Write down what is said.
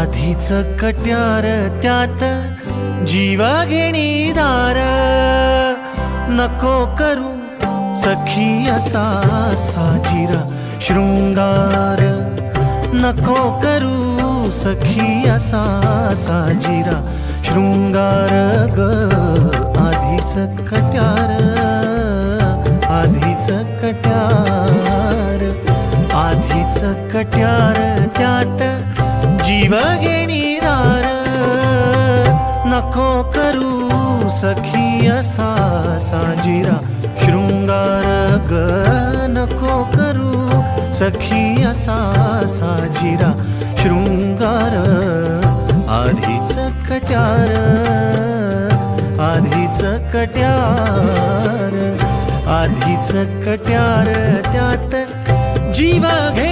आधीच कट्यार त्यात जीव घेणी दार, नको करू सखी असा साजिरा शृंगार, नको करू सखी असा साजिरा शृंगार ग. आधीच कट्यार, आधीच कट्यार, आधीच कट्यार त्यात जीव घेणी दार, नको करू सखी असा साजिरा शृंगार ग. नको करू सखी असा साजिरा शृंगार. आधीच कट्यार, आधीच कट्यार, आधीच कट्यार त्यात जीव घे